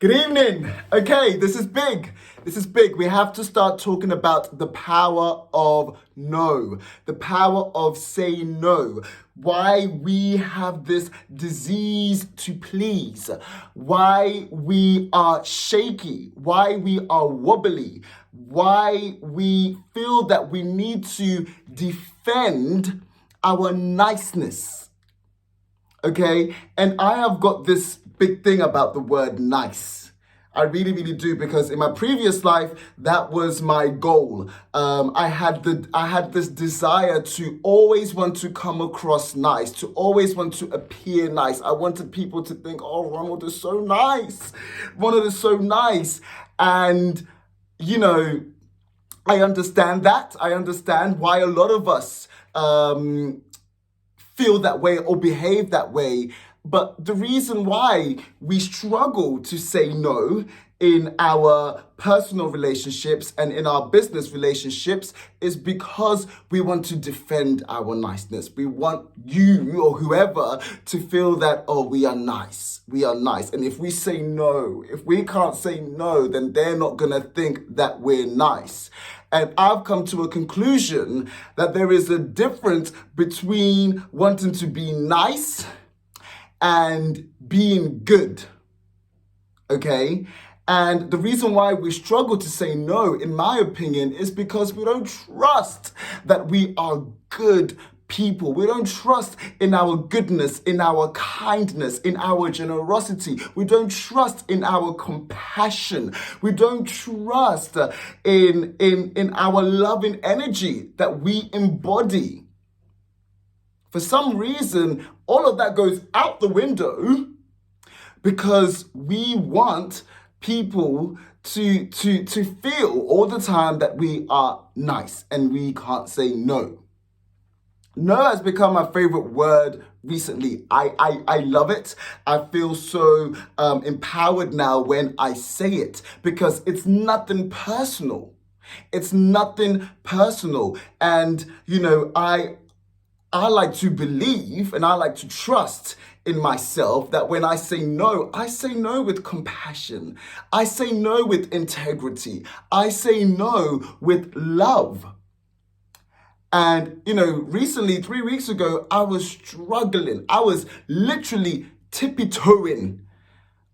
Good evening. Okay, this is big. This is big. We have to start talking about the power of no, the power of saying no. Why we have this disease to please, why we are shaky, why we are wobbly, why we feel that we need to defend our niceness. Okay, and I have got this big thing about the word nice. I really, really do, because in my previous life, that was my goal. I had this desire to always want to come across nice, to always want to appear nice. I wanted people to think, "Oh, Ronald is so nice. Ronald is so nice," and I understand that. I understand why a lot of us feel that way or behave that way. But the reason why we struggle to say no in our personal relationships and in our business relationships is because we want to defend our niceness. We want you or whoever to feel that, oh, we are nice. We are nice. And if we say no, if we can't say no, then they're not going to think that we're nice. And I've come to a conclusion that there is a difference between wanting to be nice and being good. Okay? And the reason why we struggle to say no, in my opinion, is because we don't trust that we are good people. We don't trust in our goodness, in our kindness, in our generosity. We don't trust in our compassion. We don't trust in our loving energy that we embody. For some reason, all of that goes out the window because we want people to feel all the time that we are nice and we can't say no. No has become my favorite word recently. I love it. I feel so empowered now when I say it because it's nothing personal. It's nothing personal. And, I like to believe and I like to trust in myself that when I say no with compassion. I say no with integrity. I say no with love. And, recently, 3 weeks ago, I was struggling. I was literally tippy-toeing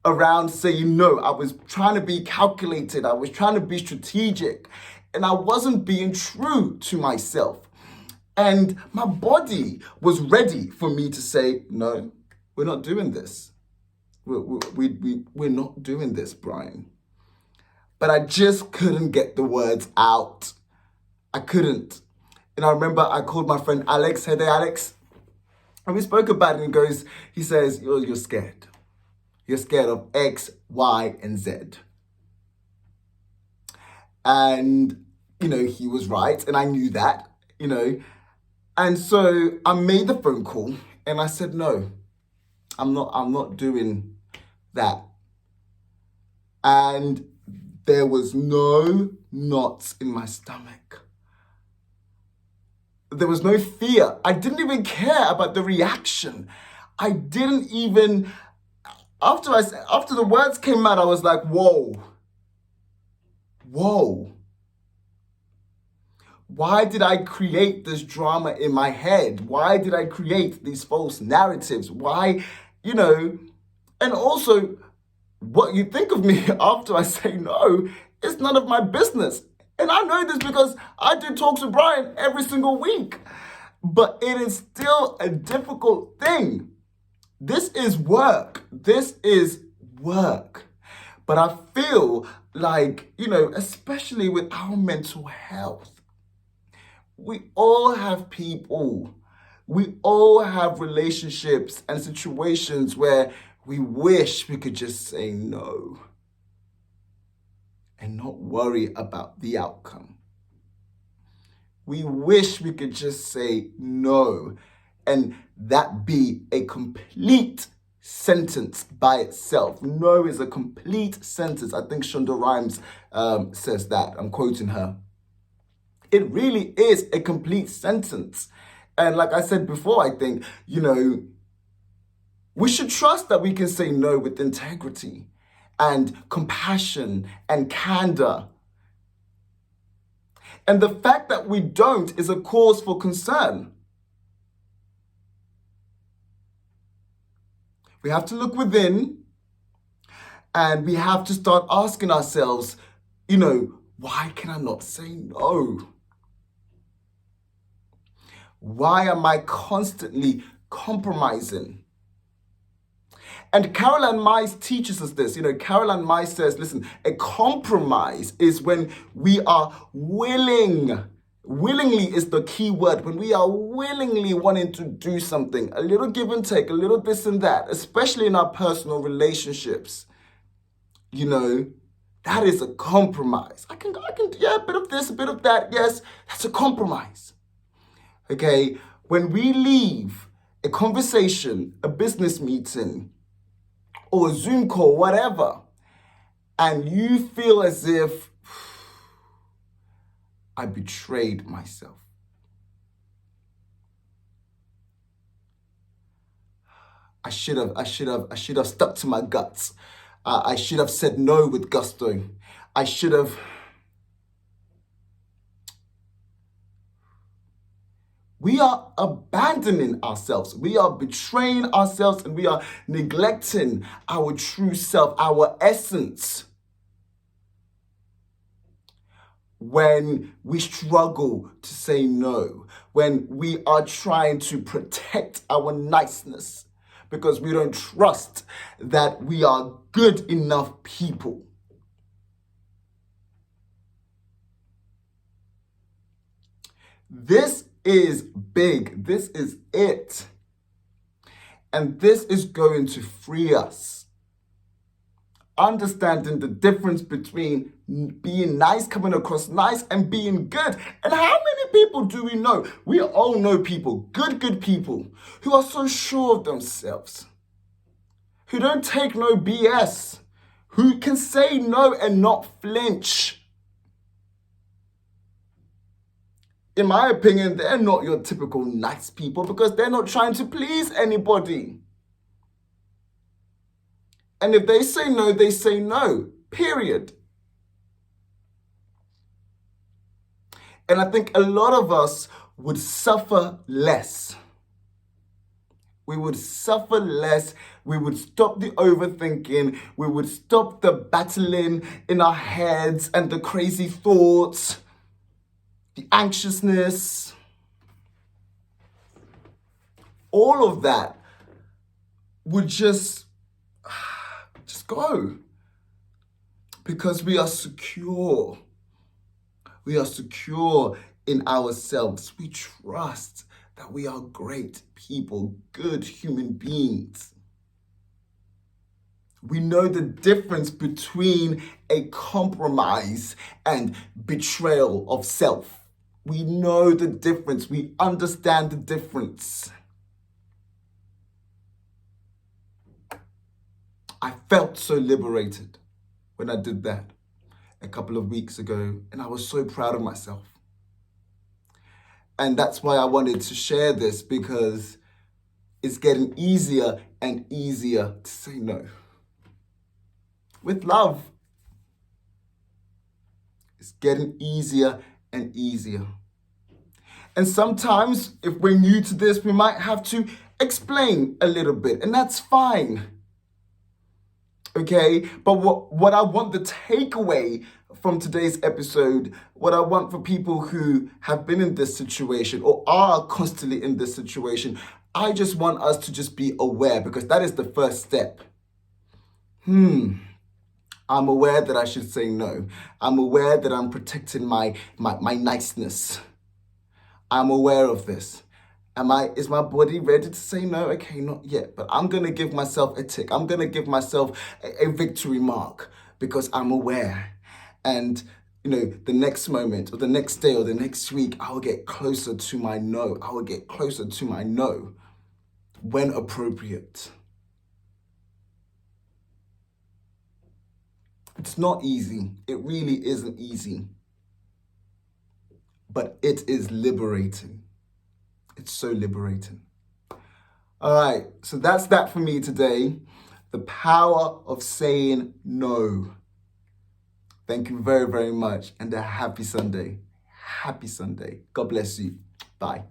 around saying no. I was trying to be calculated. I was trying to be strategic. And I wasn't being true to myself. And my body was ready for me to say, no, we're not doing this. We're not doing this, Brian. But I just couldn't get the words out. I couldn't. And I remember I called my friend Alex. Hey there, Alex. And we spoke about it and he says, you're scared. You're scared of X, Y, and Z. And, he was right. And I knew that, And so I made the phone call and I said, no, I'm not doing that. And there was no knots in my stomach. There was no fear. I didn't even care about the reaction. I didn't even, after the words came out, I was like, whoa. Why did I create this drama in my head? Why did I create these false narratives? Why, and also what you think of me after I say no is none of my business. And I know this because I do talks with Brian every single week. But it is still a difficult thing. This is work. But I feel like, especially with our mental health, we all have people. We all have relationships and situations where we wish we could just say no and not worry about the outcome. We wish we could just say no and that be a complete sentence by itself. No is a complete sentence. I think Shonda Rhimes says that. I'm quoting her. It really is a complete sentence. And like I said before, I think, we should trust that we can say no with integrity. and compassion and candor. And the fact that we don't is a cause for concern. We have to look within, and we have to start asking ourselves, why can I not say no? Why am I constantly compromising? And Caroline Myss teaches us this. Caroline Myss says, listen, a compromise is when we are willing. Willingly is the key word. When we are willingly wanting to do something, a little give and take, a little this and that, especially in our personal relationships, that is a compromise. I can, yeah, a bit of this, a bit of that. Yes, that's a compromise. Okay, when we leave a conversation, a business meeting, or a Zoom call, whatever, and you feel as if I betrayed myself. I should have stuck to my guts. I should have said no with gusto. I should have. We are abandoning ourselves. We are betraying ourselves, and we are neglecting our true self, our essence. When we struggle to say no, when we are trying to protect our niceness because we don't trust that we are good enough people. This is big. This is it. And this is going to free us. Understanding the difference between being nice, coming across nice, and being good. And how many people do we know? We all know people, good people, who are so sure of themselves, who don't take no BS, who can say no and not flinch. In my opinion, they're not your typical nice people because they're not trying to please anybody. And if they say no, they say no, period. And I think a lot of us would suffer less. We would suffer less. We would stop the overthinking. We would stop the battling in our heads and the crazy thoughts, the anxiousness. All of that would just go. Because we are secure. We are secure in ourselves. We trust that we are great people, good human beings. We know the difference between a compromise and betrayal of self. We know the difference. We understand the difference. I felt so liberated when I did that a couple of weeks ago, and I was so proud of myself. And that's why I wanted to share this, because it's getting easier and easier to say no. With love. It's getting easier and easier. And sometimes, if we're new to this, we might have to explain a little bit, and that's fine. Okay, but what I want the takeaway from today's episode, what I want for people who have been in this situation or are constantly in this situation, I just want us to just be aware, because that is the first step. I'm aware that I should say no. I'm aware that I'm protecting my niceness. I'm aware of this. Is my body ready to say no? Okay, not yet, but I'm going to give myself a tick. I'm going to give myself a victory mark because I'm aware. And, the next moment or the next day or the next week, I will get closer to my no. I will get closer to my no when appropriate. It's not easy. It really isn't easy. But it is liberating. It's so liberating. All right, so that's that for me today. The power of saying no. Thank you very, very much, and a happy Sunday. Happy Sunday. God bless you. Bye.